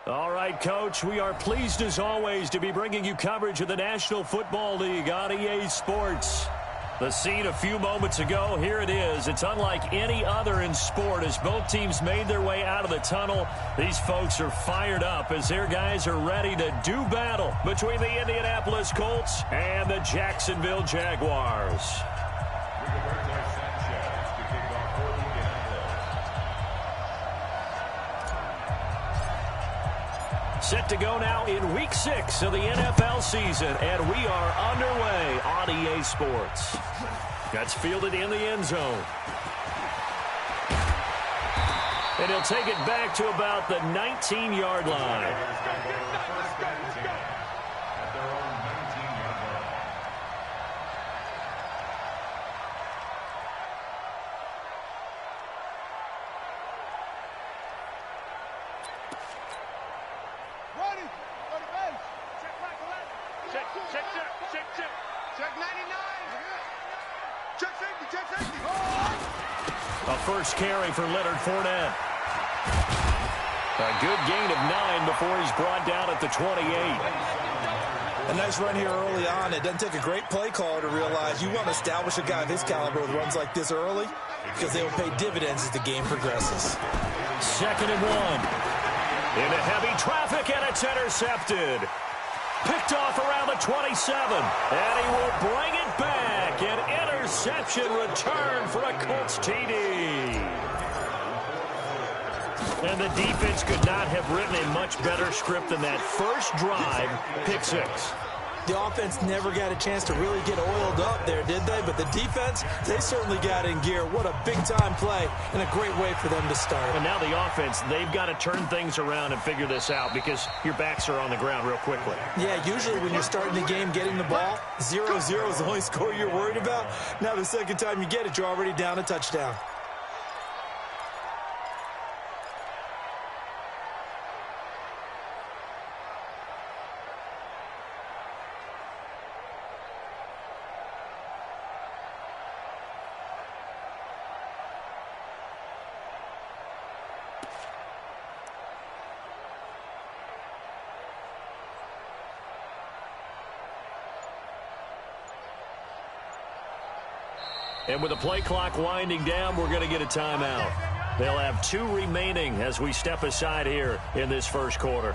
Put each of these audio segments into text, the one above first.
All right, Coach, we are pleased as always to be bringing you coverage of the National Football League on EA Sports. The scene a few moments ago, here it is. It's unlike any other in sport as both teams made their way out of the tunnel. These folks are fired up as their guys are ready to do battle between the Indianapolis Colts and the Jacksonville Jaguars. Set to go now in Week 6 of the NFL season, and we are underway on EA Sports. That's fielded in the end zone. And he'll take it back to about the 19-yard line. A first carry for Leonard Fournette. A good gain of 9 before he's brought down at the 28. A nice run here early on. It doesn't take a great play caller to realize you want to establish a guy of his caliber with runs like this early because they will pay dividends as the game progresses. 2nd and 1. Into heavy traffic, and it's intercepted. Picked off around the 27, and he will bring it back. An interception return for a Colts TD. And the defense could not have written a much better script than that first drive, pick 6. The offense never got a chance to really get oiled up there, did they? But the defense, they certainly got in gear. What a big-time play and a great way for them to start. And now the offense, they've got to turn things around and figure this out because your backs are on the ground real quickly. Yeah, usually when you're starting the game getting the ball, 0-0 is the only score you're worried about. Now the second time you get it, you're already down a touchdown. And with the play clock winding down, we're going to get a timeout. They'll have 2 remaining as we step aside here in this first quarter.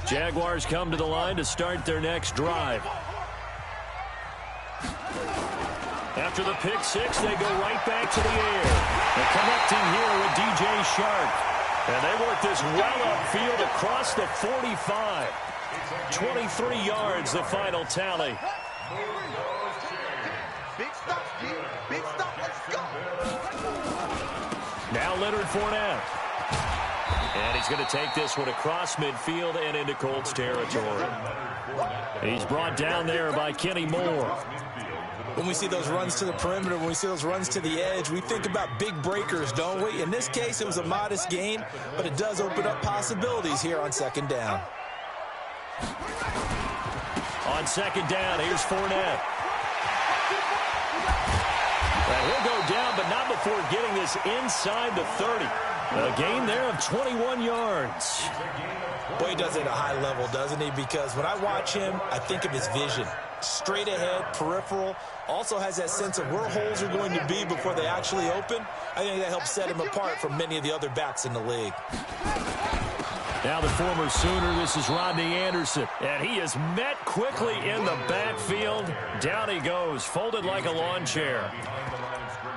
Jaguars come to the line to start their next drive. After the pick 6, they go right back to the air. They're connecting here with DJ Shark. And they work this well upfield across the 45. 23 yards, the final tally. Big stop, G. Big stop. Let's go. Now Leonard Fournette. And he's going to take this one across midfield and into Colts territory. He's brought down there by Kenny Moore. When we see those runs to the perimeter, when we see those runs to the edge, we think about big breakers, don't we? In this case, it was a modest gain, but it does open up possibilities here on 2nd down. On 2nd down, here's Fournette. And he'll go down, but not before getting this inside the 30. A gain there of 21 yards. Boy, he does it at a high level, doesn't he? Because when I watch him, I think of his vision. Straight ahead, peripheral, also has that sense of where holes are going to be before they actually open. I think that helps set him apart from many of the other backs in the league. Now the former Sooner, this is Rodney Anderson. And he is met quickly in the backfield. Down he goes, folded like a lawn chair.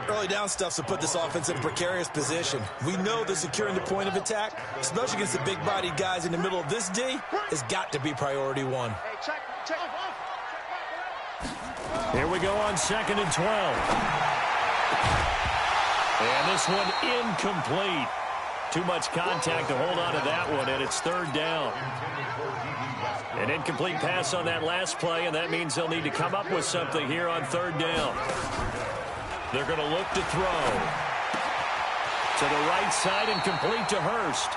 Early down stuffs will put this offense in a precarious position. We know that securing the point of attack, especially against the big-bodied guys in the middle of this D, has got to be priority 1. Here we go on 2nd and 12. And this one incomplete. Too much contact to hold on to that one, and it's 3rd down. An incomplete pass on that last play, and that means they'll need to come up with something here on 3rd down. They're going to look to throw. To the right side and complete to Hurst.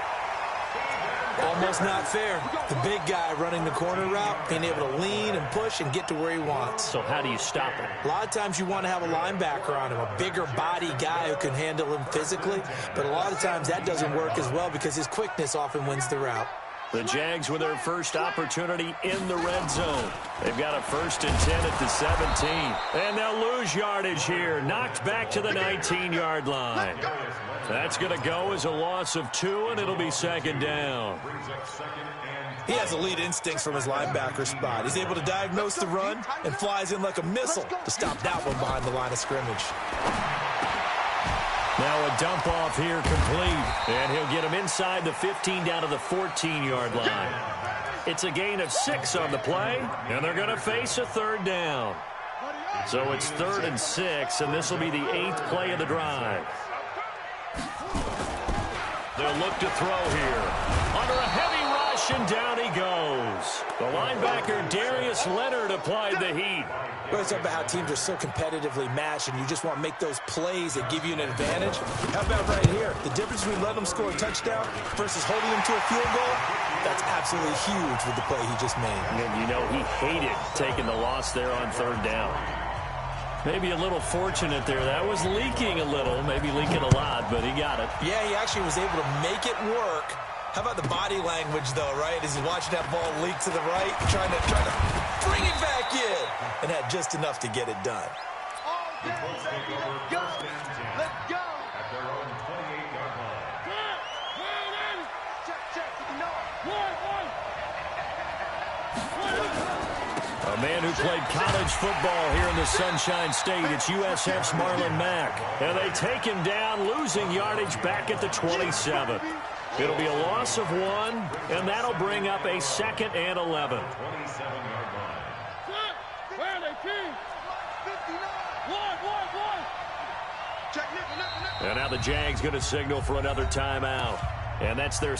Almost not fair. The big guy running the corner route, being able to lean and push and get to where he wants. So how do you stop it? A lot of times you want to have a linebacker on him, a bigger body guy who can handle him physically, but a lot of times that doesn't work as well because his quickness often wins the route. The Jags with their first opportunity in the red zone. They've got a 1st and 10 at the 17. And they'll lose yardage here. Knocked back to the 19-yard line. That's going to go as a loss of 2, and it'll be 2nd down. He has elite instincts from his linebacker spot. He's able to diagnose the run and flies in like a missile to stop that one behind the line of scrimmage. Now a dump off here complete, and he'll get him inside the 15 down to the 14-yard line. It's a gain of 6 on the play, and they're going to face a 3rd down. So it's 3rd and 6, and this will be the 8th play of the drive. They'll look to throw here. Under a heavy rush, and down he goes. The linebacker, Darius Leonard, applied the heat. We always talk about how teams are so competitively matched, and you just want to make those plays that give you an advantage. How about right here? The difference between letting them score a touchdown versus holding them to a field goal, that's absolutely huge with the play he just made. And you know he hated taking the loss there on 3rd down. Maybe a little fortunate there. That was leaking a little, maybe leaking a lot, but he got it. Yeah, he actually was able to make it work. How about the body language, though, right? As he's watching that ball leak to the right, trying to bring it back in, and had just enough to get it done. Let's go. Let's go. At their own 28-yard line. Check to the north. A man who played college football here in the Sunshine State. It's USF's Marlon Mack. And they take him down, losing yardage back at the 27. It'll be a loss of 1, and that'll bring up a 2nd and 11. 27-yard line. Where are they, King? 59. Check, And now the Jags going to signal for another timeout. And that's their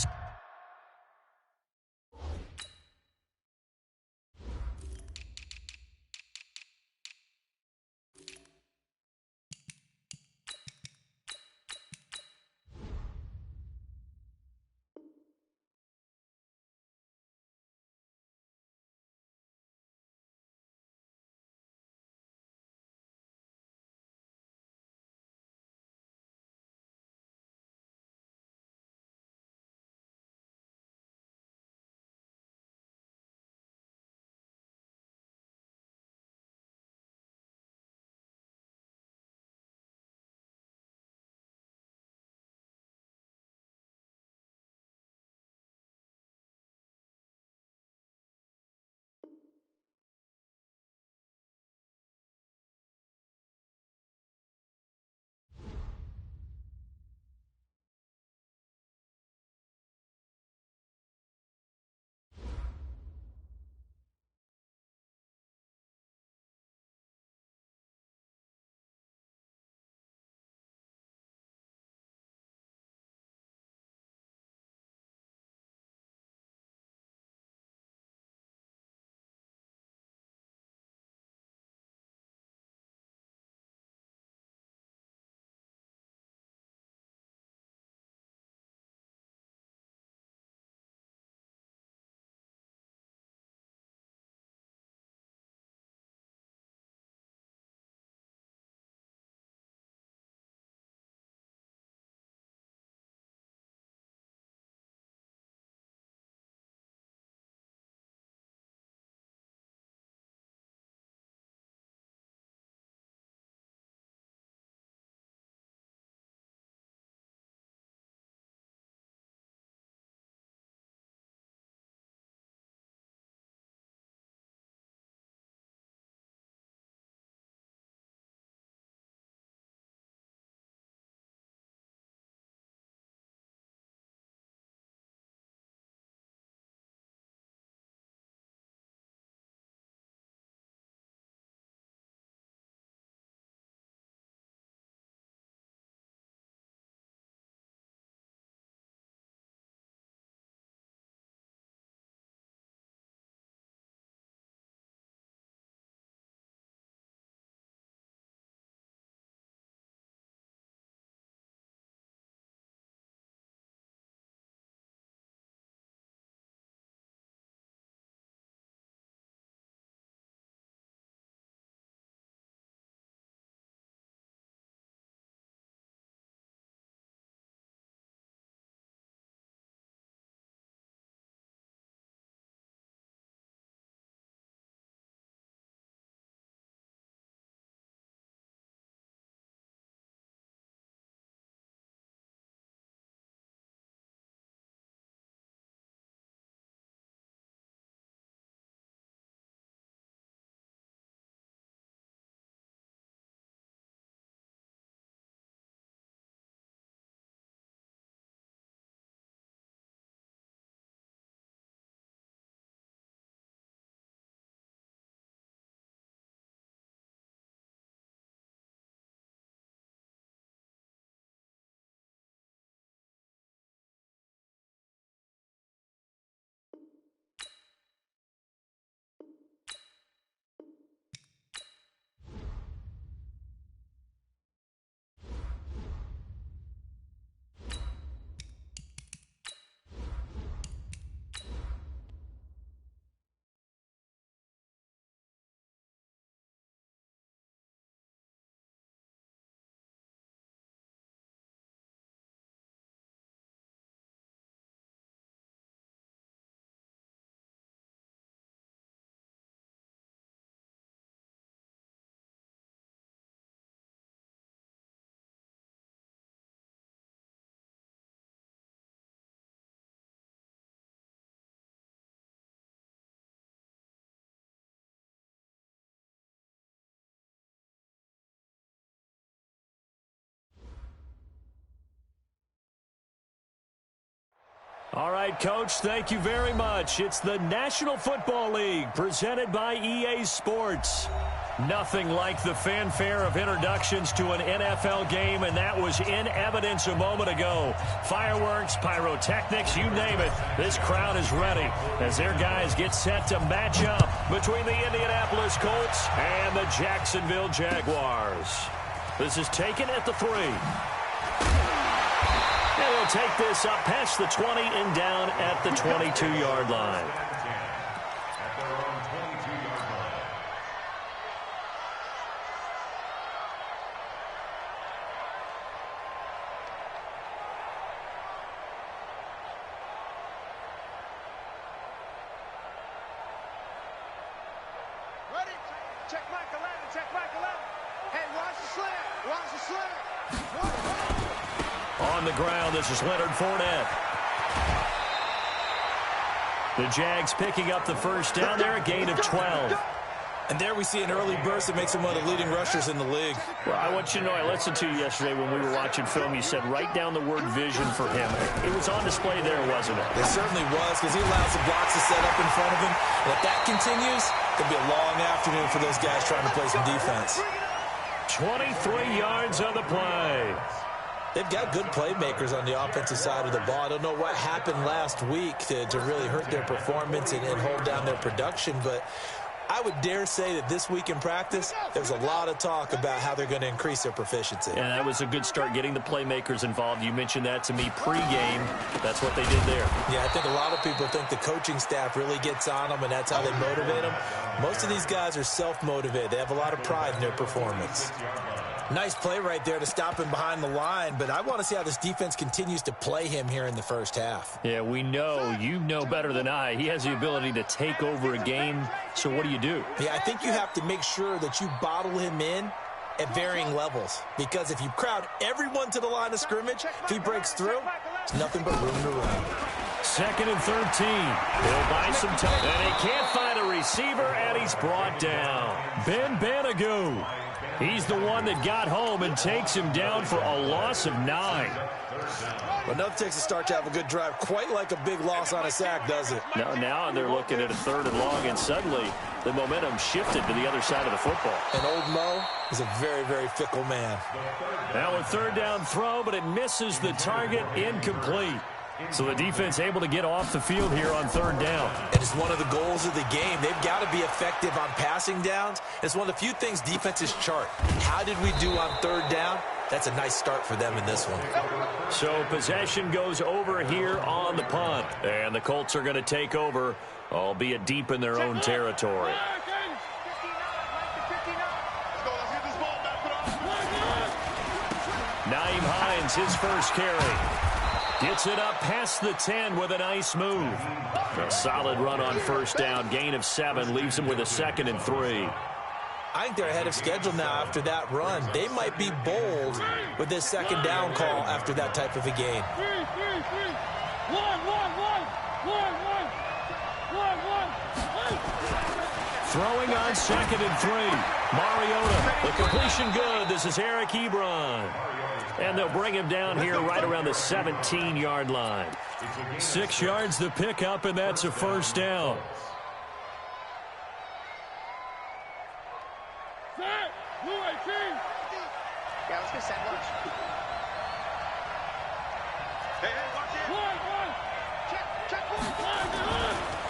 All right, Coach, thank you very much. It's the National Football League presented by EA Sports. Nothing like the fanfare of introductions to an NFL game, and that was in evidence a moment ago. Fireworks, pyrotechnics, you name it. This crowd is ready as their guys get set to match up between the Indianapolis Colts and the Jacksonville Jaguars. This is taken at the 3. And he'll take this up past the 20 and down at the 22-yard line. Check Mike 11, check Mike 11. Hey, watch the slant, watch the slant. On the ground, this is Leonard Fournette. The Jags picking up the first down there, a gain of 12. And there we see an early burst that makes him one of the leading rushers in the league. Well, I want you to know, I listened to you yesterday when we were watching film. You said write down the word vision for him. It was on display there, wasn't it? It certainly was, because he allows the blocks to set up in front of him. And if that continues, it could be a long afternoon for those guys trying to play some defense. 23 yards on the play. They've got good playmakers on the offensive side of the ball. I don't know what happened last week to really hurt their performance and hold down their production, but I would dare say that this week in practice, there's a lot of talk about how they're going to increase their proficiency. And that was a good start, getting the playmakers involved. You mentioned that to me pregame. That's what they did there. Yeah, I think a lot of people think the coaching staff really gets on them, and that's how they motivate them. Most of these guys are self-motivated. They have a lot of pride in their performance. Nice play right there to stop him behind the line, but I want to see how this defense continues to play him here in the first half. Yeah, we know, you know better than I, he has the ability to take over a game, so what do you do? Yeah, I think you have to make sure that you bottle him in at varying levels, because if you crowd everyone to the line of scrimmage, if he breaks through, it's nothing but room to run. 2nd and 13. He'll buy some time, and he can't find a receiver, and he's brought down. Ben Banagoo. He's the one that got home and takes him down for a loss of 9. But nothing takes a start to have a good drive, quite like a big loss on a sack, does it? Now they're looking at a 3rd and long, and suddenly the momentum shifted to the other side of the football. And old Mo is a very, very fickle man. Now a 3rd down throw, but it misses the target, incomplete. So the defense able to get off the field here on 3rd down. And it's one of the goals of the game. They've got to be effective on passing downs. It's one of the few things defenses chart. How did we do on 3rd down? That's a nice start for them in this one. So possession goes over here on the punt. And the Colts are going to take over, albeit deep in their own territory. Nyheim Hines, his first carry. Gets it up past the 10 with a nice move. A solid run on 1st down. Gain of 7 leaves him with a 2nd and 3. I think they're ahead of schedule now after that run. They might be bold with this 2nd down call after that type of a gain. 1. Throwing on 2nd and 3. Mariota. The completion good. This is Eric Ebron. And they'll bring him down here right around the 17-yard line. 6 yards to pick up, and that's a 1st down. Yeah, let's go set watch. Hey, watch it. Check.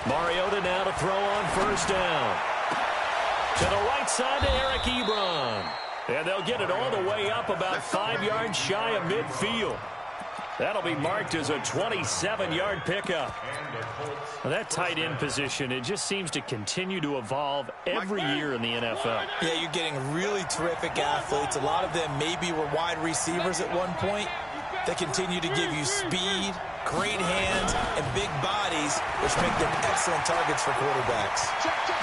Mariota now to throw on 1st down. To the right side to Eric Ebron. And they'll get it all the way up about 5 yards shy of midfield. That'll be marked as a 27-yard pickup. Well, that tight end position, it just seems to continue to evolve every year in the NFL. Yeah, you're getting really terrific athletes. A lot of them maybe were wide receivers at one point. They continue to give you speed, great hands, and big bodies, which make them excellent targets for quarterbacks.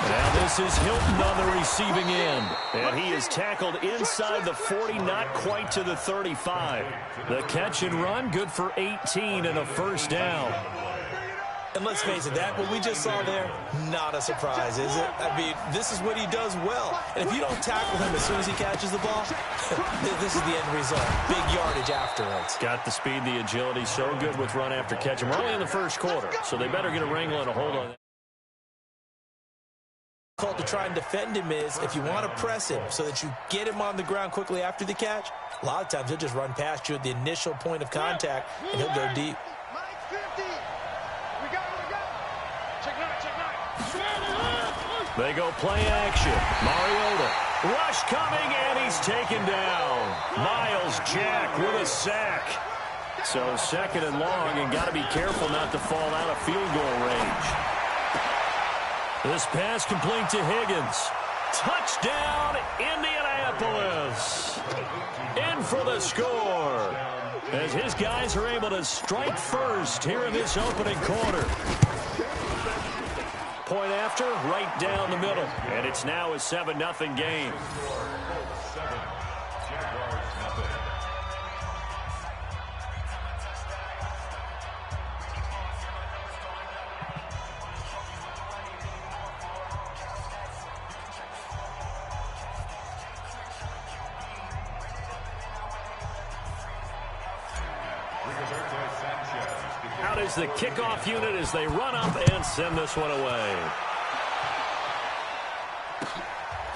Now this is Hilton on the receiving end. And he is tackled inside the 40, not quite to the 35. The catch and run, good for 18 and a 1st down. And let's face it, that what we just saw there, not a surprise, is it? I mean, this is what he does well. And if you don't tackle him as soon as he catches the ball, this is the end result. Big yardage afterwards. Got the speed, the agility, so good with run after catch. And we're only in the first quarter, so they better get a wrangle and a hold on it. Called to try and defend him is if you want to press him so that you get him on the ground quickly after the catch, a lot of times he'll just run past you at the initial point of contact, and he'll go deep. They go play action. Mariota. Rush coming, and he's taken down. Miles Jack with a sack. So second and long, and got to be careful not to fall out of field goal range. This pass complete to Higgins. Touchdown, Indianapolis. In for the score, as his guys are able to strike first here in this opening quarter. Point after, right down the middle. And it's now a 7-0 game. Out is the kickoff unit as they run up and send this one away.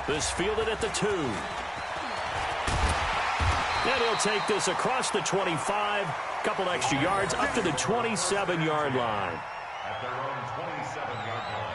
This fielded at the 2. And he'll take this across the 25. Couple extra yards up to the 27-yard line. At their own 27-yard line.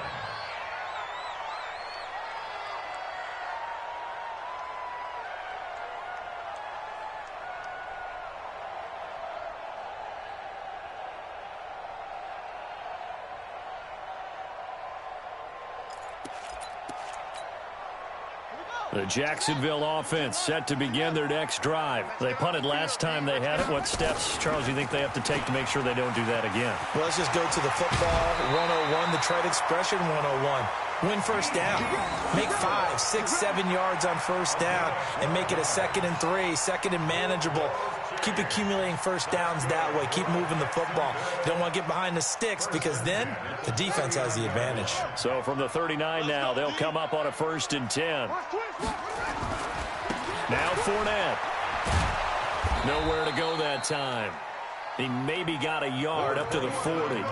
The Jacksonville offense set to begin their next drive. They punted last time they had it. What steps, Charles, do you think they have to take to make sure they don't do that again? Well, let's just go to the football 101, the trade expression 101. Win first down. Make 5, 6, 7 yards on first down and make it a 2nd and 3, 2nd and manageable. Keep accumulating first downs that way. Keep moving the football. You don't want to get behind the sticks because then the defense has the advantage. So from the 39 now, they'll come up on a 1st and 10. Now Fournette. Nowhere to go that time. He maybe got a yard up to the 40.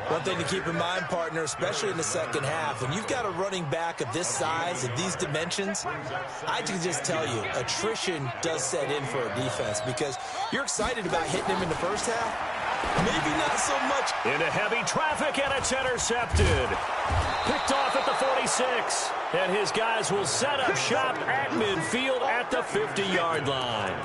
One thing to keep in mind, partner, especially in the second half, when you've got a running back of this size, of these dimensions, I can just tell you, attrition does set in for a defense because you're excited about hitting him in the first half. Maybe not so much. Into heavy traffic, and it's intercepted. Picked off at the 46. And his guys will set up shop at midfield at the 50-yard line.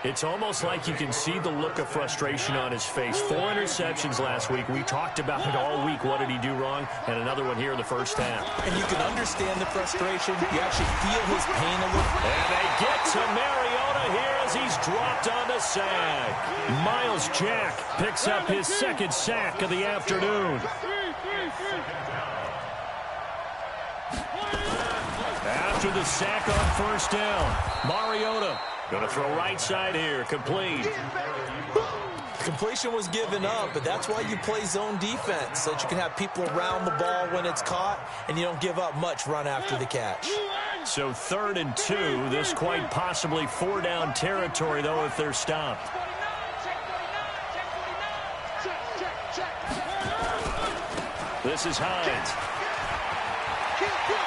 It's almost like you can see the look of frustration on his face. 4 interceptions last week. We talked about it all week. What did he do wrong? And another one here in the first half. And you can understand the frustration. You actually feel his pain a little. And they get to Mariota here as he's dropped on the sack. Miles Jack picks up his 2nd sack of the afternoon. After the sack on first down, Mariota going to throw right side here, complete. Completion was given up, but that's why you play zone defense, so that you can have people around the ball when it's caught, and you don't give up much run after the catch. So 3rd and 2, this quite possibly 4-down territory, though, if they're stopped. This is Hines.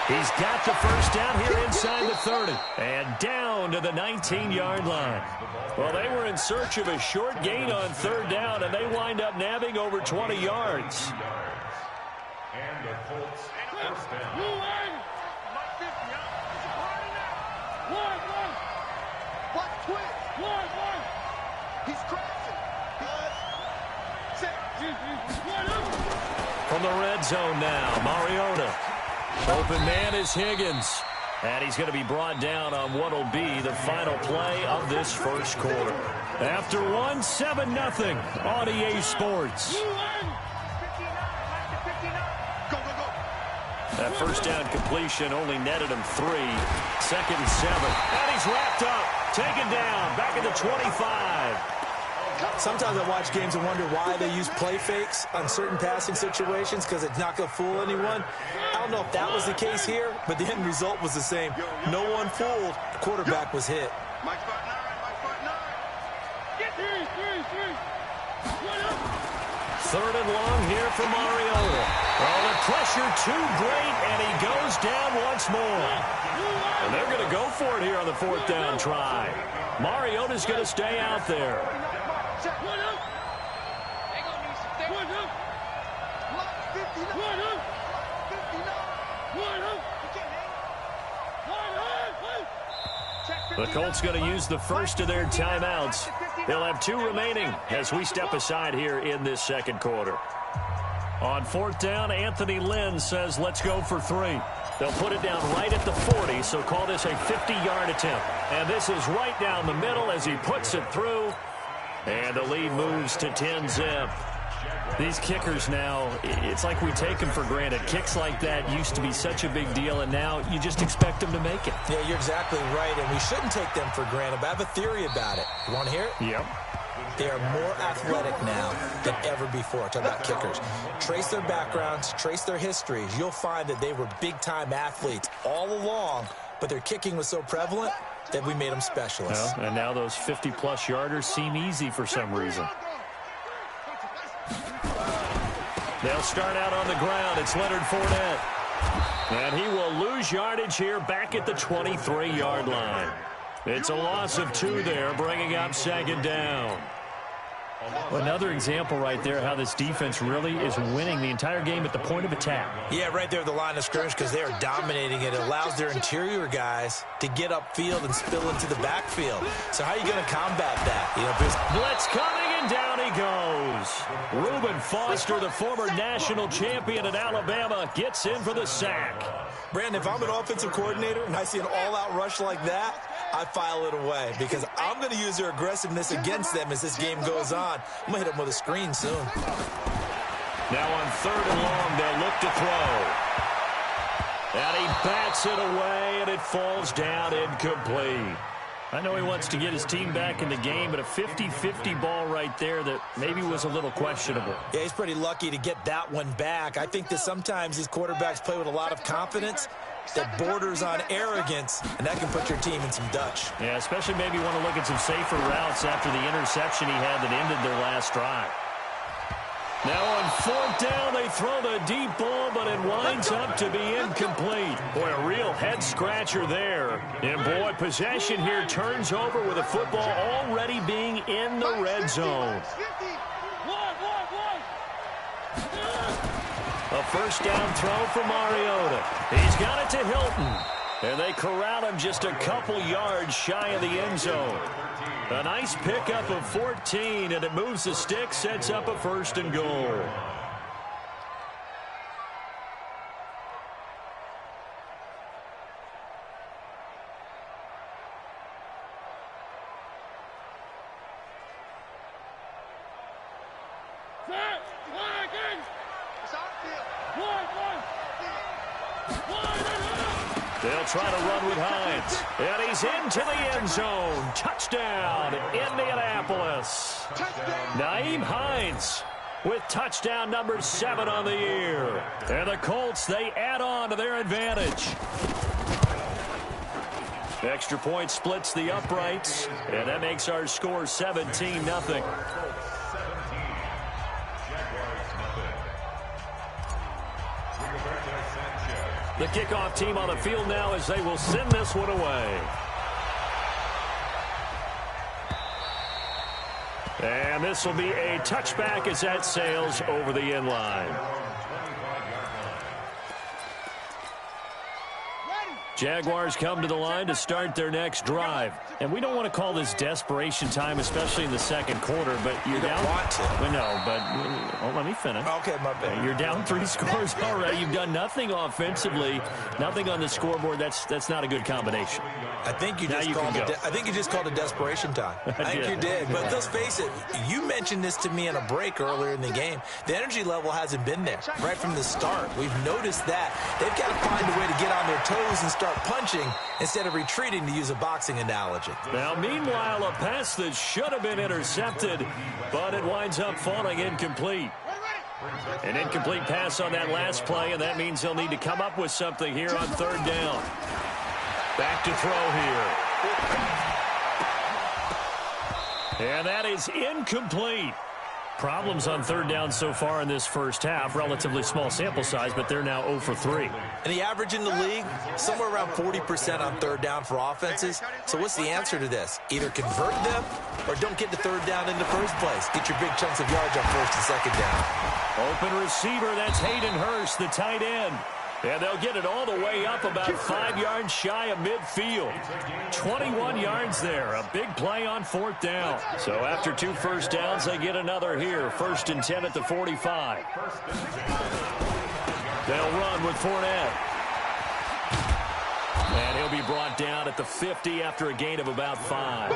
He's got the first down here inside the 30. And down to the 19-yard line. Well, they were in search of a short gain on 3rd down, and they wind up nabbing over 20 yards. And the Colts first down. From the red zone now, Mariota. Open man is Higgins. And he's going to be brought down on what will be the final play of this first quarter. After 1, 7-0 on EA Sports. That first down completion only netted him 3. 2nd and 7. And he's wrapped up. Taken down. Back at the 25. Sometimes I watch games and wonder why they use play fakes on certain passing situations because it's not going to fool anyone. I don't know if that was the case here, but the end result was the same. No one fooled. The quarterback was hit. Third and long here for Mariota. Oh, the pressure too great, and he goes down once more. And they're going to go for it here on the fourth down try. Mariota's going to stay out there. The Colts going to use the first of their timeouts. They'll have 2 remaining as we step aside here in this second quarter. On fourth down, Anthony Lynn says, let's go for 3. They'll put it down right at the 40, so call this a 50-yard attempt. And this is right down the middle as he puts it through. And the lead moves to 10-zip. These kickers now, it's like we take them for granted. Kicks like that used to be such a big deal, and now you just expect them to make it. Yeah, you're exactly right, and we shouldn't take them for granted, but I have a theory about it. You want to hear it? Yep. They are more athletic now than ever before. Talk about kickers. Trace their backgrounds, trace their histories. You'll find that they were big-time athletes all along, but their kicking was so prevalent that we made them specialists. Well, and now those 50-plus yarders seem easy for some reason. They'll start out on the ground. It's Leonard Fournette. And he will lose yardage here back at the 23-yard line. It's a loss of 2 there, bringing up second down. Another example right there how this defense really is winning the entire game at the point of attack. Yeah, right there at the line of scrimmage because they are dominating it. It allows their interior guys to get upfield and spill into the backfield. So how are you going to combat that? You know, blitz coming, and down he goes. Reuben Foster, the former national champion at Alabama, gets in for the sack. Brandon, if I'm an offensive coordinator and I see an all-out rush like that, I file it away because I'm going to use their aggressiveness against them as this game goes on. I'm going to hit them with a screen soon. Now on third and long, they'll look to throw. And he bats it away, and it falls down incomplete. I know he wants to get his team back in the game, but a 50-50 ball right there that maybe was a little questionable. Yeah, he's pretty lucky to get that one back. I think that sometimes these quarterbacks play with a lot of confidence that borders on arrogance, and that can put your team in some Dutch. Yeah, especially maybe want to look at some safer routes after the interception he had that ended their last drive. Now on fourth down, they throw the deep ball, but it winds up to be incomplete. Boy, a real head-scratcher there. And, boy, possession here turns over with the football already being in the red zone. A first down throw for Mariota. He's got it to Hilton. And they corral him just a couple yards shy of the end zone. A nice pickup of 14, and it moves the stick, sets up a first and goal. They'll try to run with Hines. And he's into the end zone. Touchdown, Indianapolis. Nyheim Hines with touchdown number 7 on the year. And the Colts, they add on to their advantage. Extra point splits the uprights. And that makes our score 17-0. The kickoff team on the field now as they will send this one away. And this will be a touchback as that sails over the end line. Jaguars come to the line to start their next drive. And we don't want to call this desperation time, especially in the second quarter, but you're down. Want to. Well, no, but let me finish. Okay, my bad. You're down 3 scores already. You've done nothing offensively, nothing on the scoreboard. That's not a good combination. I think you just called it desperation time. I think you did. But let's face it, you mentioned this to me in a break earlier in the game. The energy level hasn't been there right from the start. We've noticed that. They've got to find a way to get on their toes and start start punching instead of retreating, to use a boxing analogy. Now, meanwhile, a pass that should have been intercepted, but it winds up falling incomplete. An incomplete pass on that last play, and that means they'll need to come up with something here on third down. Back to throw here. And that is incomplete. Problems on third down so far in this first half. Relatively small sample size, but they're now 0 for 3. And the average in the league, somewhere around 40% on third down for offenses. So what's the answer to this? Either convert them or don't get to third down in the first place. Get your big chunks of yards on first and second down. Open receiver, that's Hayden Hurst, the tight end. And they'll get it all the way up about 5 yards shy of midfield. 21 yards there. A big play on fourth down. So after 2 first downs, they get another here. 1st and 10 at the 45. They'll run with Fournette. And he'll be brought down at the 50 after a gain of about 5.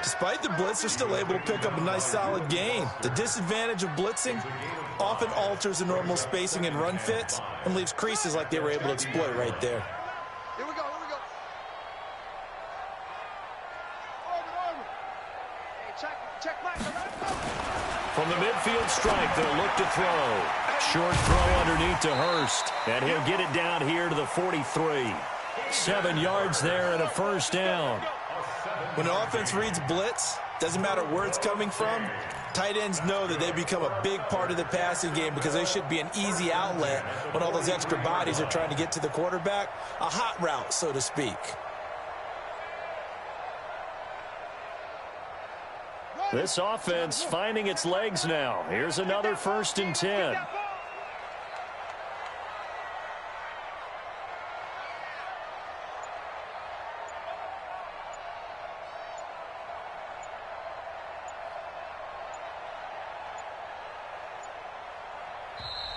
Despite the blitz, they're still able to pick up a nice solid gain. The disadvantage of blitzing often alters the normal spacing and run fits and leaves creases like they were able to exploit right there. Here we go, here we go. Hey, check Mike. From the midfield strike, they'll look to throw. Short throw underneath to Hurst. And he'll get it down here to the 43. 7 yards there and a first down. When the offense reads blitz, doesn't matter where it's coming from, tight ends know that they become a big part of the passing game because they should be an easy outlet when all those extra bodies are trying to get to the quarterback. A hot route, so to speak. This offense finding its legs now. Here's another 1st and 10.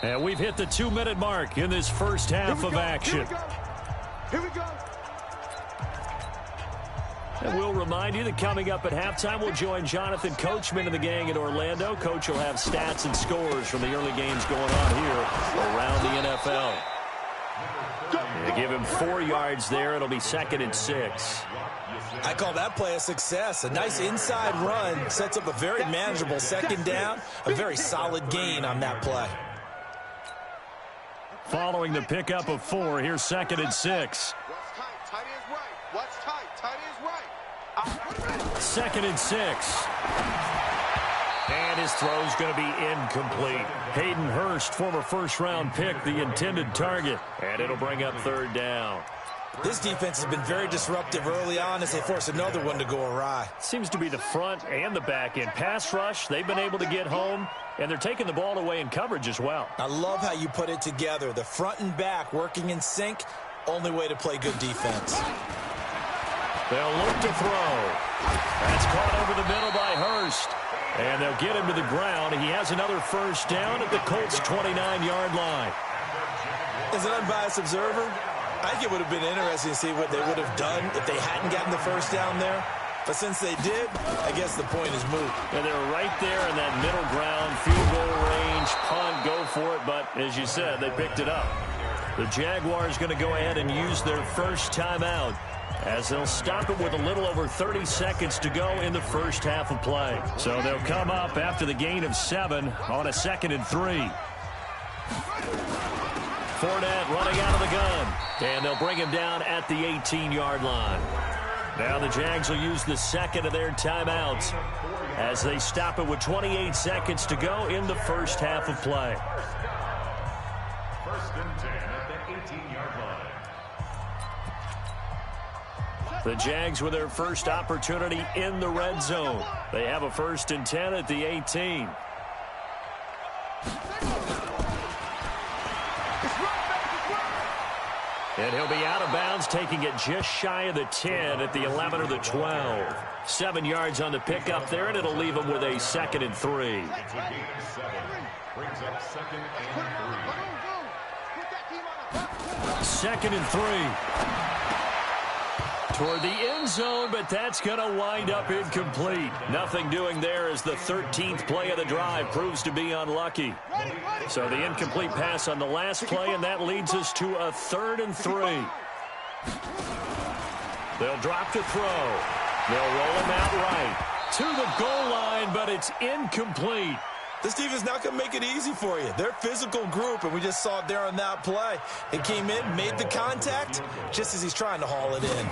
And we've hit the 2-minute mark in this first half of action. Here we go. And we'll remind you that coming up at halftime, we'll join Jonathan Coachman and the gang in Orlando. Coach will have stats and scores from the early games going on here around the NFL. They give him 4 yards there. It'll be 2nd and 6. I call that play a success. A nice inside run sets up a very manageable second down. A very solid gain on that play. Following the pickup of 4, here's 2nd and 6. Tight is right. What's tight? Tight is right. 2nd and 6. And his throw's going to be incomplete. Hayden Hurst, former first-round pick, the intended target. And it'll bring up third down. This defense has been very disruptive early on as they force another one to go awry. Seems to be the front and the back end. Pass rush, they've been able to get home, and they're taking the ball away in coverage as well. I love how you put it together. The front and back working in sync, only way to play good defense. They'll look to throw. That's caught over the middle by Hurst. And they'll get him to the ground. He has another first down at the Colts' 29-yard line. As an unbiased observer, I think it would have been interesting to see what they would have done if they hadn't gotten the first down there. But since they did, I guess the point is moot. And they're right there in that middle ground, field goal range, punt, go for it. But as you said, they picked it up. The Jaguars going to go ahead and use their first timeout as they'll stop it with a little over 30 seconds to go in the first half of play. So they'll come up after the gain of 7 on a 2nd and 3. Fournette running out of the gun. And they'll bring him down at the 18-yard line. Now the Jags will use the second of their timeouts as they stop it with 28 seconds to go in the first half of play. 1st and 10 at the 18-yard line. The Jags with their first opportunity in the red zone. They have a 1st and 10 at the 18. And he'll be out of bounds, taking it just shy of the 10 at the 11 or the 12. 7 yards on the pickup there, and it'll leave him with a 2nd and 3. Brings up 2nd and 3. 2nd and 3. Toward the end zone, but that's going to wind up incomplete. Nothing doing there as the 13th play of the drive proves to be unlucky. So the incomplete pass on the last play, and that leads us to a 3rd and 3. They'll drop to throw. They'll roll him out right to the goal line, but it's incomplete. This defense not going to make it easy for you. They're a physical group, and we just saw it there on that play. They came in, made the contact, just as he's trying to haul it in.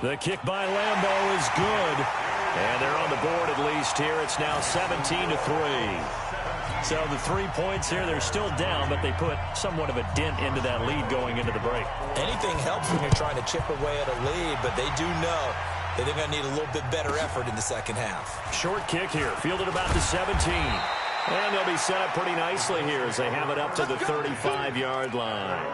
The kick by Lambeau is good. And they're on the board at least here. It's now 17-3. So the 3 points here, they're still down, but they put somewhat of a dent into that lead going into the break. Anything helps when you're trying to chip away at a lead, but they do know that they're going to need a little bit better effort in the second half. Short kick here, fielded about the 17. And they'll be set up pretty nicely here as they have it up to the 35-yard line.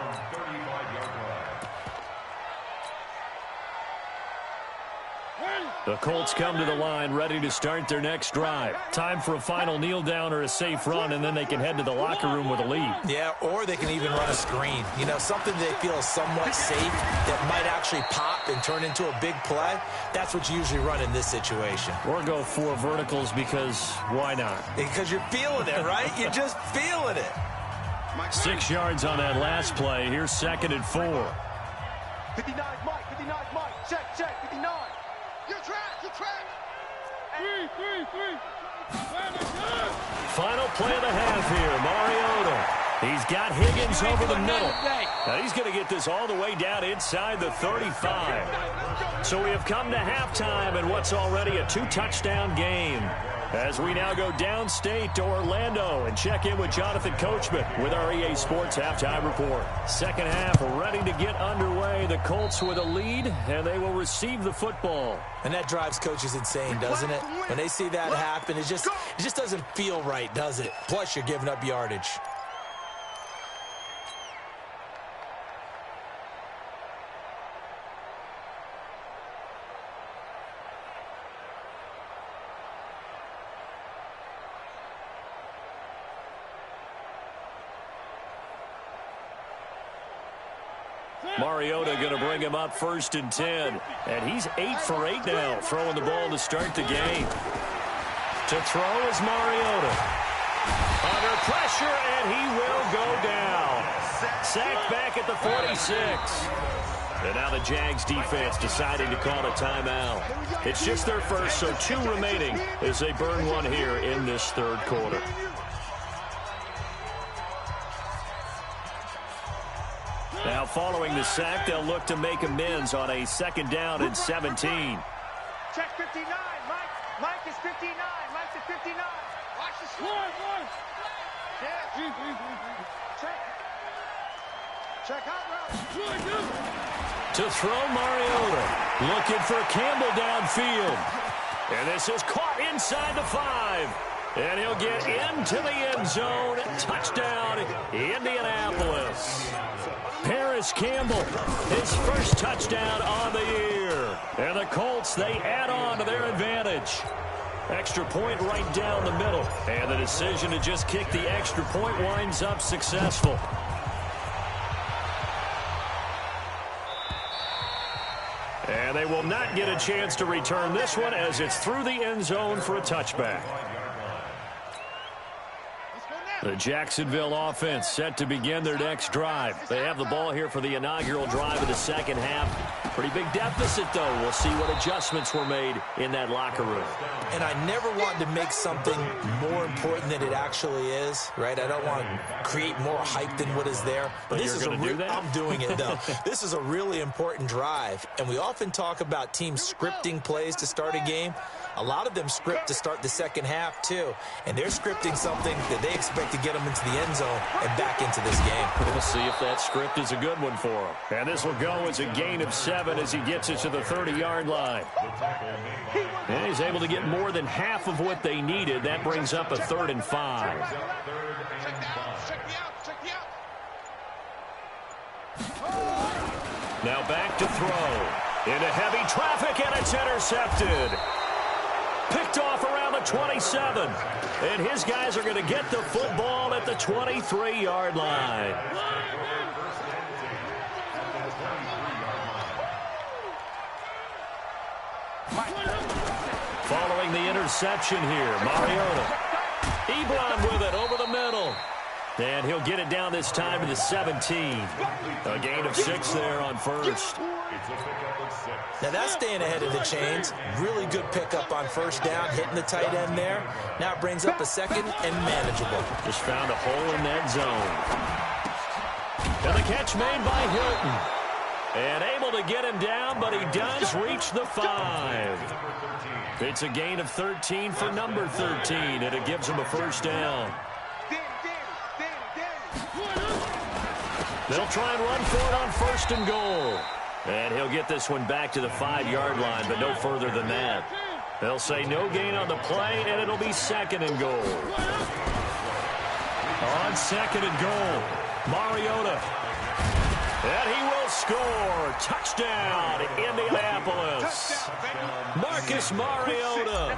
The Colts come to the line ready to start their next drive. Time for a final kneel down or a safe run, and then they can head to the locker room with a lead. Yeah, or they can even run a screen. You know, something they feel is somewhat safe that might actually pop and turn into a big play. That's what you usually run in this situation. Or go 4 verticals because why not? Because you're feeling it, right? You're just feeling it. 6 yards on that last play. Here's 2nd and 4. 59, Mike. 59, Mike. Check, 59. You're track. Three. Final play of the half here. Mariota. He's got Higgins over the middle. Now he's going to get this all the way down inside the 35. So we have come to halftime in what's already a 2-touchdown game. As we now go downstate to Orlando and check in with Jonathan Coachman with our EA Sports Halftime Report. Second half ready to get underway. The Colts with a lead, and they will receive the football. And that drives coaches insane, doesn't it? When they see that happen, it just doesn't feel right, does it? Plus, you're giving up yardage. Mariota going to bring him up 1st and 10. And he's 8 for 8 now, throwing the ball to start the game. To throw is Mariota. Under pressure, and he will go down. Sacked back at the 46. And now the Jags defense deciding to call a timeout. It's just their first, so 2 remaining as they burn one here in this 3rd quarter. Now, following the sack, they'll look to make amends on a 2nd down and 17. Check 59, Mike. Mike is 59. Mike's at 59. Watch the slide. Check out route. To throw Mariota. Looking for Campbell downfield. And this is caught inside the 5. And he'll get into the end zone. Touchdown, Indianapolis. Paris Campbell, his first touchdown on the year. And the Colts, they add on to their advantage. Extra point right down the middle. And the decision to just kick the extra point winds up successful. And they will not get a chance to return this one as it's through the end zone for a touchback. The Jacksonville offense set to begin their next drive. They have the ball here for the inaugural drive of the second half. Pretty big deficit, though. We'll see what adjustments were made in that locker room. And I never want to make something more important than it actually is, right? I don't want to create more hype than what is there. But this you're is going to do that? I'm doing it, though. This is a really important drive. And we often talk about teams scripting plays to start a game. A lot of them script to start the second half, too. And they're scripting something that they expect to get them into the end zone and back into this game. We'll see if that script is a good one for him. And this will go as a gain of 7 as he gets it to the 30-yard line. And he's able to get more than half of what they needed. That brings up a 3rd and 5. Now back to throw. Into heavy traffic, and it's intercepted. Picked off around the 27. And his guys are going to get the football at the 23-yard line. Following the interception here, Mariota. Ebron with it over the middle. And he'll get it down this time to the 17. A gain of 6 there on first. Now that's staying ahead of the chains. Really good pickup on first down, hitting the tight end there. Now it brings up a second and manageable. Just found a hole in that zone. And the catch made by Hilton. And able to get him down, but he does reach the 5. It's a gain of 13 for number 13, and it gives him a first down. They'll try and run for it on first and goal. And he'll get this one back to the 5-yard line, but no further than that. They'll say no gain on the play, and it'll be second and goal. On second and goal, Mariota. And he will score. Touchdown, Indianapolis. Marcus Mariota.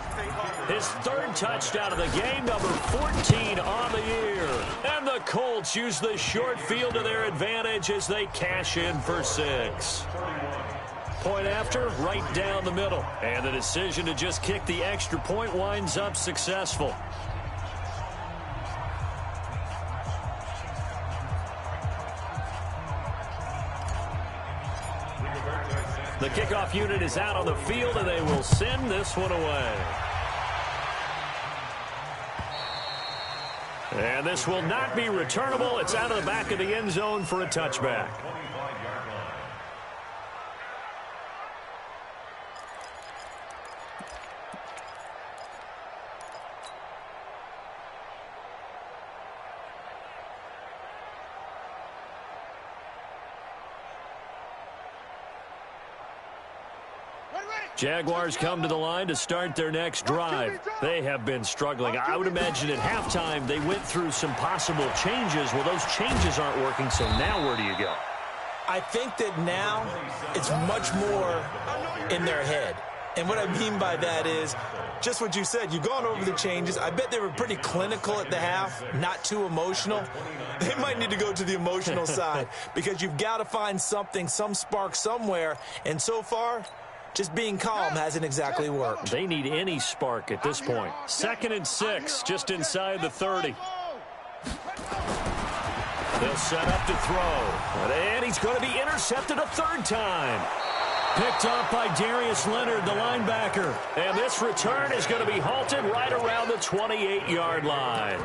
His 3rd touchdown of the game, number 14 on the year. And the Colts use the short field to their advantage as they cash in for 6. Point after, right down the middle. And the decision to just kick the extra point winds up successful. The kickoff unit is out on the field, and they will send this one away. And this will not be returnable. It's out of the back of the end zone for a touchback. Jaguars come to the line to start their next drive. They have been struggling. I would imagine at halftime they went through some possible changes. Well, those changes aren't working, so now where do you go? I think that now it's much more in their head. And what I mean by that is just what you said. You've gone over the changes. I bet they were pretty clinical at the half, not too emotional. They might need to go to the emotional side because you've got to find something, some spark somewhere. And so far, just being calm hasn't exactly worked. They need any spark at this point. 2nd and 6, just inside the 30. They'll set up to throw. And he's going to be intercepted a 3rd time. Picked up by Darius Leonard, the linebacker. And this return is going to be halted right around the 28-yard line.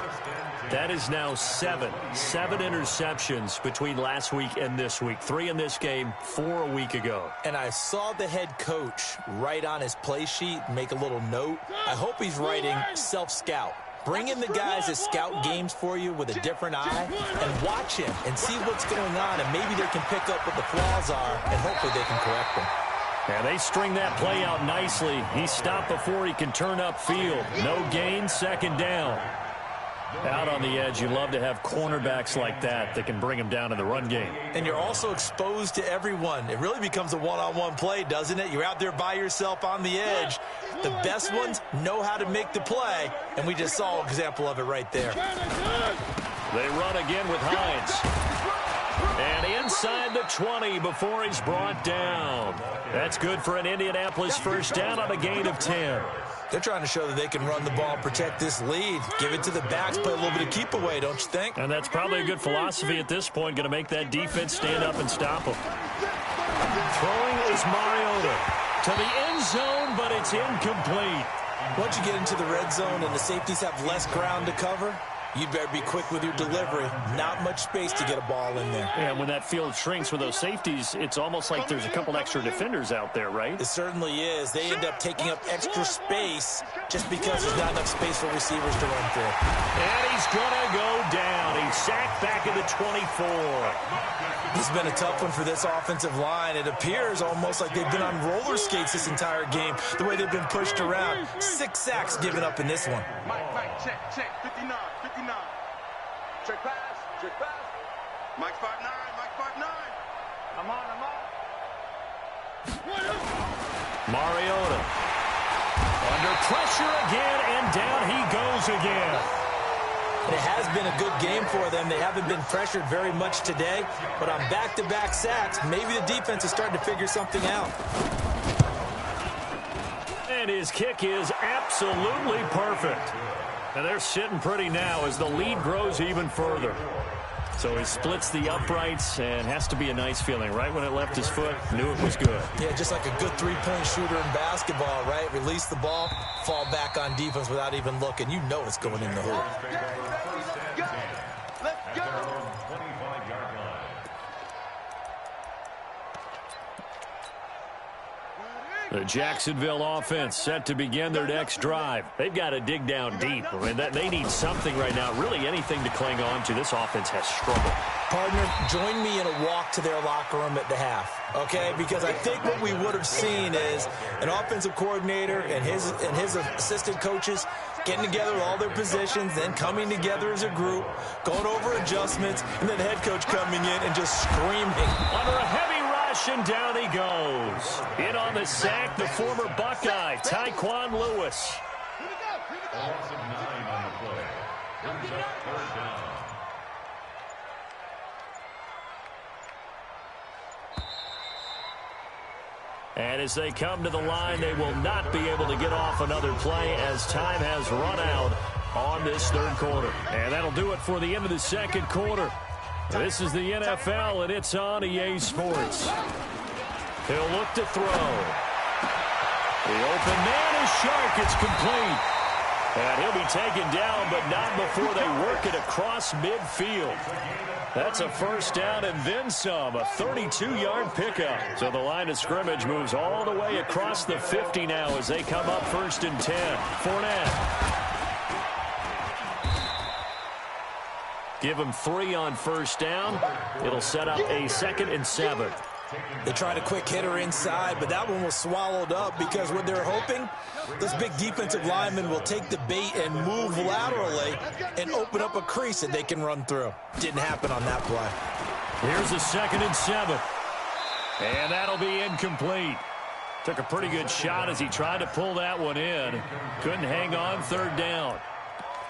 That is now 7 interceptions between last week and this week. 3 in this game, 4 a week ago. And I saw the head coach write on his play sheet, make a little note. I hope he's writing self-scout. Bring in the guys that scout games for you with a different eye and watch him and see what's going on, and maybe they can pick up what the flaws are, and hopefully they can correct them. And they string that play out nicely. He stopped before he can turn upfield. No gain, 2nd down. Out on the edge, you love to have cornerbacks like that can bring them down in the run game. And you're also exposed to everyone. It really becomes a one-on-one play, doesn't it? You're out there by yourself on the edge. The best ones know how to make the play, and we just saw an example of it right there. They run again with Hines. And inside the 20 before he's brought down. That's good for an Indianapolis first down on a gain of 10. They're trying to show that they can run the ball and protect this lead. Give it to the backs, play a little bit of keep away, don't you think? And that's probably a good philosophy at this point, going to make that defense stand up and stop them. Throwing is Mariota to the end zone, but it's incomplete. Once you get into the red zone and the safeties have less ground to cover, you better be quick with your delivery. Not much space to get a ball in there. And when that field shrinks with those safeties, it's almost like there's a couple extra defenders out there, right? It certainly is. They end up taking up extra space just because there's not enough space for receivers to run through. And he's going to go down. He's sacked back at the 24. This has been a tough one for this offensive line. It appears almost like they've been on roller skates this entire game, the way they've been pushed around. 6 sacks given up in this one. Mike, check, 59. Check pass. Mike 5'9", Mike 5'9". I'm on. Mariota. Under pressure again, and down he goes again. It has been a good game for them. They haven't been pressured very much today, but on back-to-back sacks, maybe the defense is starting to figure something out. And his kick is absolutely perfect. And they're sitting pretty now as the lead grows even further. So he splits the uprights, and has to be a nice feeling. Right when it left his foot, knew it was good. Yeah, just like a good three-point shooter in basketball, right? Release the ball, fall back on defense without even looking. You know it's going in the hoop. Let's go. The Jacksonville offense set to begin their next drive. They've got to dig down deep. I mean, they need something right now, really anything to cling on to. This offense has struggled. Partner, join me in a walk to their locker room at the half, okay? Because I think what we would have seen is an offensive coordinator and his assistant coaches getting together with all their positions, then coming together as a group, going over adjustments, and then the head coach coming in and just screaming. Under a heavy rush, and down he goes. In on the sack, the former Buckeye, Tyquan Lewis. Loss of 9 on the play. Brings up 3rd down. And as they come to the line, they will not be able to get off another play as time has run out on this third quarter. And that'll do it for the end of the second quarter. This is the NFL, and it's on EA Sports. He'll look to throw. The open man is sharp. It's complete. And he'll be taken down, but not before they work it across midfield. That's a first down and then some, a 32-yard pickup. So the line of scrimmage moves all the way across the 50 now as they come up 1st and 10. Fournette. Give him 3 on first down. It'll set up a 2nd and 7. They tried a quick hitter inside, but that one was swallowed up because what they're hoping, this big defensive lineman will take the bait and move laterally and open up a crease that they can run through. Didn't happen on that play. Here's a 2nd and 7. And that'll be incomplete. Took a pretty good shot as he tried to pull that one in. Couldn't hang on 3rd down.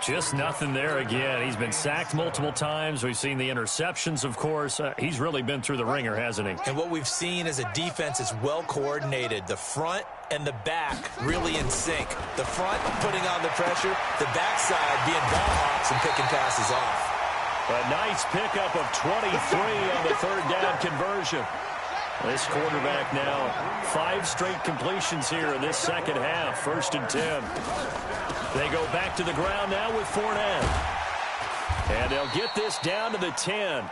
Just nothing there again. He's been sacked multiple times. We've seen the interceptions, of course. He's really been through the ringer, hasn't he? And what we've seen is a defense is well coordinated. The front and the back really in sync. The front putting on the pressure, the backside being ball hawks and picking passes off. A nice pickup of 23 on the 3rd down conversion. This quarterback now 5 straight completions here in this second half. 1st and 10. They go back to the ground now with Fournette. And they'll get this down to the 10.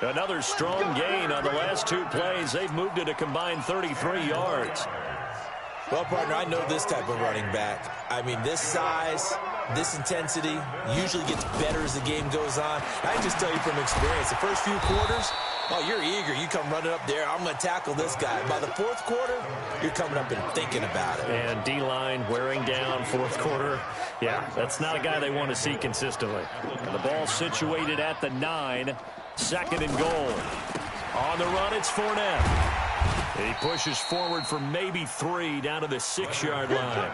Another strong gain on the last 2 plays. They've moved it a combined 33 yards. Well, partner, I know this type of running back. I mean, this size, this intensity usually gets better as the game goes on. I can just tell you from experience, the first few quarters, oh, you're eager. You come running up there. I'm going to tackle this guy. By the 4th quarter, you're coming up and thinking about it. And D-line wearing down 4th quarter. Yeah, that's not a guy they want to see consistently. And the ball situated at the 9. 2nd and goal. On the run, it's Fournette. He pushes forward for maybe 3 down to the 6-yard line.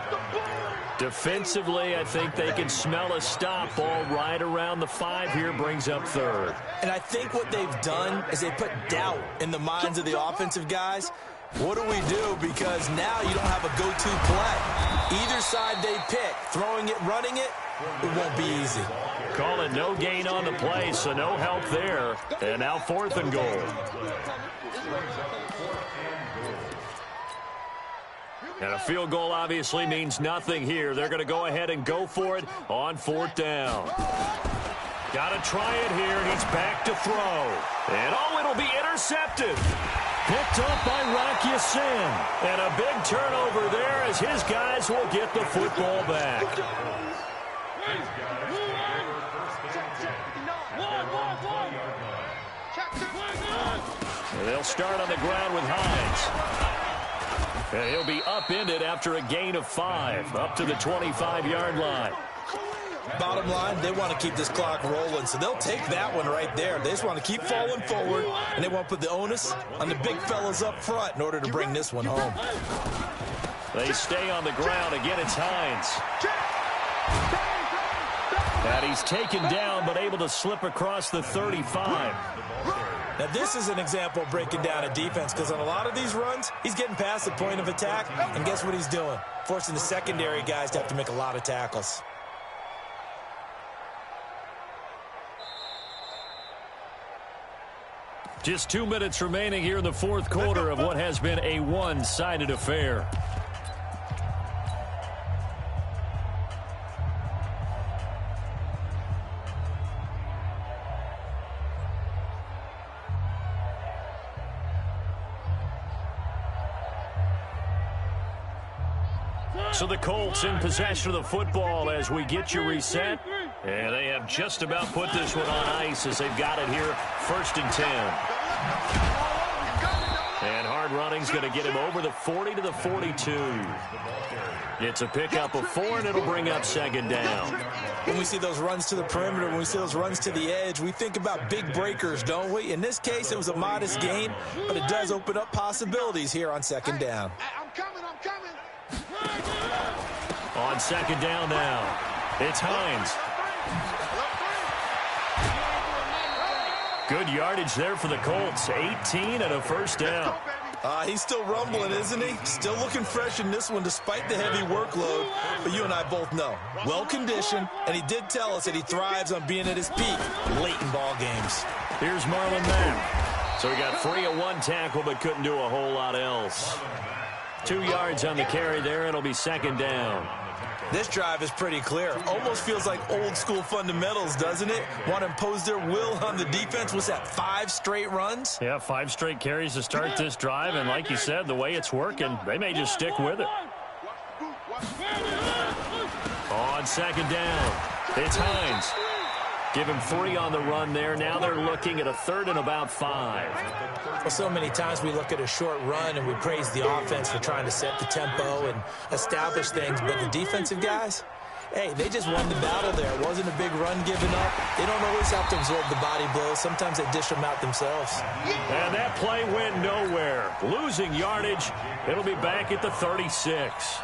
Defensively, I think they can smell a stop. Ball right around the 5 here, brings up 3rd. And I think what they've done is they put doubt in the minds of the offensive guys. What do we do? Because now you don't have a go-to play. Either side they pick, throwing it, running it, it won't be easy. Call it no gain on the play, so no help there. And now 4th and goal. And a field goal obviously means nothing here. They're going to go ahead and go for it on 4th down. Got to try it here, and he's back to throw. And oh, it'll be intercepted. Picked up by Rock Ya-Sin. And a big turnover there as his guys will get the football back. They'll start on the ground with Hines. And he'll be upended after a gain of 5, up to the 25-yard line. Bottom line, they want to keep this clock rolling, so they'll take that one right there. They just want to keep falling forward, and they want to put the onus on the big fellas up front in order to bring this one home. They stay on the ground. Again, it's Hines. And he's taken down, but able to slip across the 35. Now, this is an example of breaking down a defense, because on a lot of these runs, he's getting past the point of attack, and guess what he's doing? Forcing the secondary guys to have to make a lot of tackles. Just 2 minutes remaining here in the fourth quarter of what has been a one-sided affair. So the Colts in possession of the football as we get you reset. And they have just about put this one on ice as they've got it here, 1st and 10. And hard running's going to get him over the 40 to the 42. It's a pickup of 4, and it'll bring up 2nd down. When we see those runs to the perimeter, when we see those runs to the edge, we think about big breakers, don't we? In this case, it was a modest gain, but it does open up possibilities here on 2nd down. I'm coming. On 2nd down now, it's Hines. Good yardage there for the Colts. 18 and a 1st down. He's still rumbling, isn't he? Still looking fresh in this one despite the heavy workload. But you and I both know, well-conditioned, and he did tell us that he thrives on being at his peak late in ball games. Here's Marlon Mack. So he got free of 1 tackle but couldn't do a whole lot else. 2 yards on the carry there. It'll be 2nd down. This drive is pretty clear. Almost feels like old-school fundamentals, doesn't it? Want to impose their will on the defense. What's that, 5 straight runs? Yeah, 5 straight carries to start this drive. And like you said, the way it's working, they may just stick with it. On 2nd down, it's Hines. Give him 3 on the run there. Now they're looking at a 3rd and about 5. Well, so many times we look at a short run and we praise the offense for trying to set the tempo and establish things. But the defensive guys, hey, they just won the battle there. It wasn't a big run given up. They don't always have to absorb the body blows. Sometimes they dish them out themselves. And that play went nowhere. Losing yardage. It'll be back at the 36.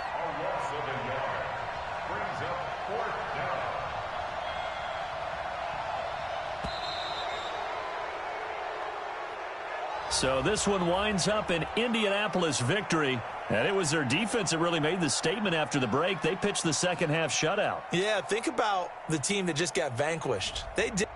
So this one winds up an Indianapolis victory. And it was their defense that really made the statement after the break. They pitched the second half shutout. Yeah, think about the team that just got vanquished. They did.